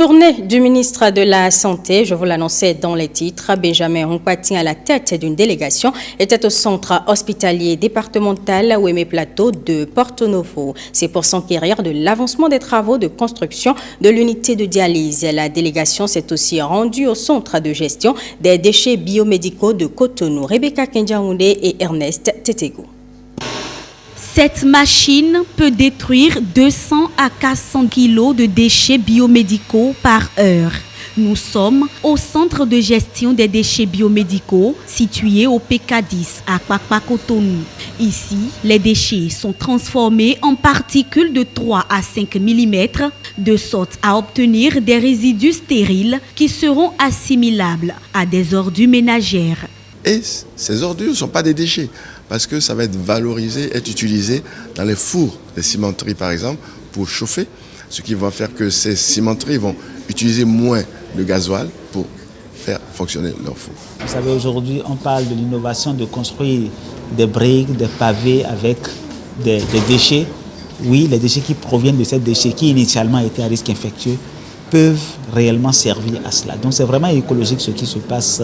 Journée du ministre de la Santé, je vous l'annonçais dans les titres, Benjamin Humpati à la tête d'une délégation était au centre hospitalier départemental Ouémé Plateau de Porto Novo. C'est pour s'enquérir de l'avancement des travaux de construction de l'unité de dialyse. La délégation s'est aussi rendue au centre de gestion des déchets biomédicaux de Cotonou. Rebecca Kenjaounde et Ernest Tetego. Cette machine peut détruire 200 à 400 kilos de déchets biomédicaux par heure. Nous sommes au centre de gestion des déchets biomédicaux situé au PK10 à Kpakpa Cotonou. Ici, les déchets sont transformés en particules de 3 à 5 mm de sorte à obtenir des résidus stériles qui seront assimilables à des ordures ménagères. Et ces ordures ne sont pas des déchets parce que ça va être valorisé, être utilisé dans les fours des cimenteries par exemple pour chauffer, ce qui va faire que ces cimenteries vont utiliser moins de gasoil pour faire fonctionner leur four. Vous savez, aujourd'hui on parle de l'innovation de construire des briques, des pavés avec des déchets. Oui, les déchets qui proviennent de ces déchets qui initialement étaient à risque infectieux peuvent réellement servir à cela. Donc c'est vraiment écologique ce qui se passe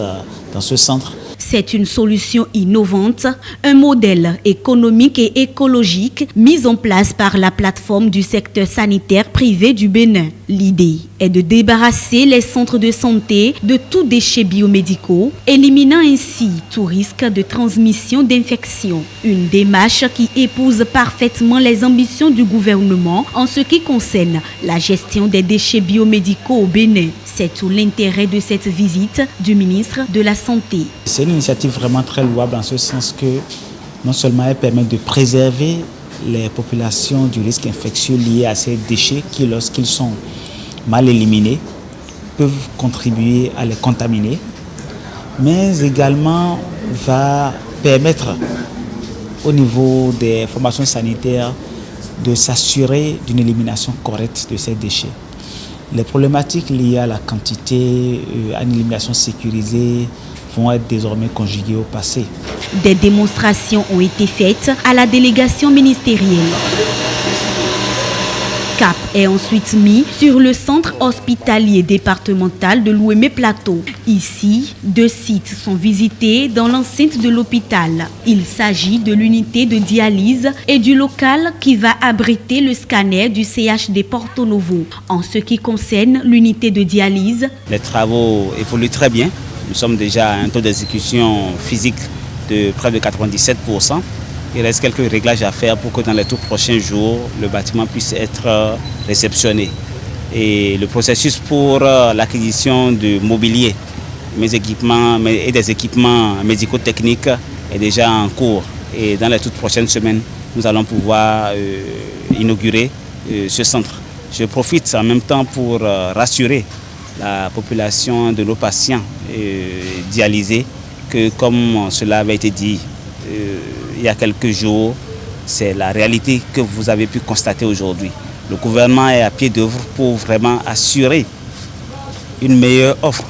dans ce centre. C'est une solution innovante, un modèle économique et écologique mis en place par la plateforme du secteur sanitaire privé du Bénin. L'idée est de débarrasser les centres de santé de tous déchets biomédicaux, éliminant ainsi tout risque de transmission d'infection. Une démarche qui épouse parfaitement les ambitions du gouvernement en ce qui concerne la gestion des déchets biomédicaux au Bénin. C'est tout l'intérêt de cette visite du ministre de la Santé. C'est une initiative vraiment très louable en ce sens que non seulement elle permet de préserver les populations du risque infectieux lié à ces déchets qui, lorsqu'ils sont mal éliminés, peuvent contribuer à les contaminer, mais également va permettre au niveau des formations sanitaires de s'assurer d'une élimination correcte de ces déchets. Les problématiques liées à la quantité, à une élimination sécurisée, vont être désormais conjuguées au passé. Des démonstrations ont été faites à la délégation ministérielle. Cap est ensuite mis sur le centre hospitalier départemental de l'Ouémé Plateau. Ici, 2 sites sont visités dans l'enceinte de l'hôpital. Il s'agit de l'unité de dialyse et du local qui va abriter le scanner du CHD Porto Novo. En ce qui concerne l'unité de dialyse, les travaux évoluent très bien. Nous sommes déjà à un taux d'exécution physique de près de 97%. Il reste quelques réglages à faire pour que dans les tout prochains jours, le bâtiment puisse être réceptionné. Et le processus pour l'acquisition de mobilier, et des équipements médico-techniques est déjà en cours. Et dans les toutes prochaines semaines, nous allons pouvoir inaugurer ce centre. Je profite en même temps pour rassurer la population de nos patients dialysés que, comme cela avait été dit il y a quelques jours, c'est la réalité que vous avez pu constater aujourd'hui. Le gouvernement est à pied d'œuvre pour vraiment assurer une meilleure offre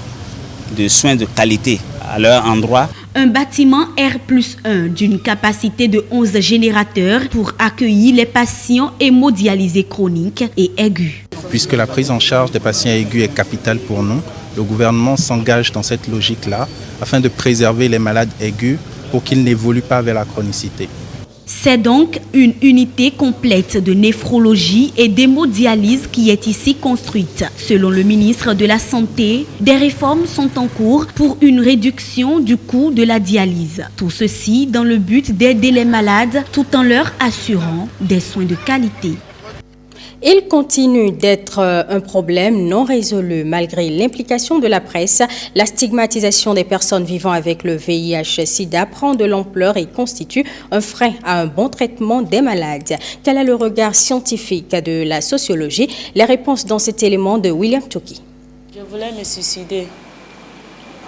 de soins de qualité à leur endroit. Un bâtiment R+1 d'une capacité de 11 générateurs pour accueillir les patients hémodialysés chroniques et aigus. Puisque la prise en charge des patients aigus est capitale pour nous, le gouvernement s'engage dans cette logique-là afin de préserver les malades aigus pour qu'ils n'évoluent pas vers la chronicité. C'est donc une unité complète de néphrologie et d'hémodialyse qui est ici construite. Selon le ministre de la Santé, des réformes sont en cours pour une réduction du coût de la dialyse. Tout ceci dans le but d'aider les malades tout en leur assurant des soins de qualité. Il continue d'être un problème non résolu malgré l'implication de la presse. La stigmatisation des personnes vivant avec le VIH-Sida prend de l'ampleur et constitue un frein à un bon traitement des malades. Quel est le regard scientifique de la sociologie? Les réponses dans cet élément de William Toki. Je voulais me suicider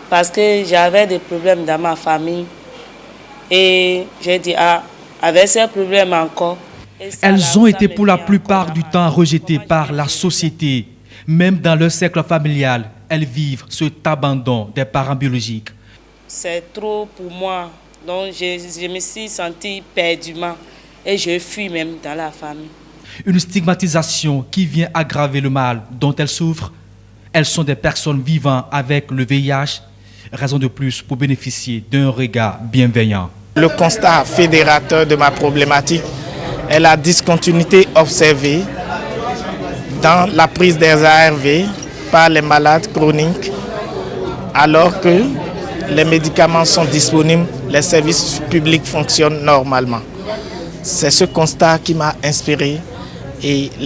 parce que j'avais des problèmes dans ma famille et j'ai dit, avec ces problèmes encore, elles ont été pour la plupart du temps rejetées par la société. Même dans leur cercle familial, elles vivent cet abandon des parents biologiques. C'est trop pour moi, donc je me suis sentie perdument et je fuis même dans la famille. Une stigmatisation qui vient aggraver le mal dont elles souffrent. Elles sont des personnes vivant avec le VIH, raison de plus pour bénéficier d'un regard bienveillant. Le constat fédérateur de ma problématique est la discontinuité observée dans la prise des ARV par les malades chroniques, alors que les médicaments sont disponibles, les services publics fonctionnent normalement. C'est ce constat qui m'a inspiré et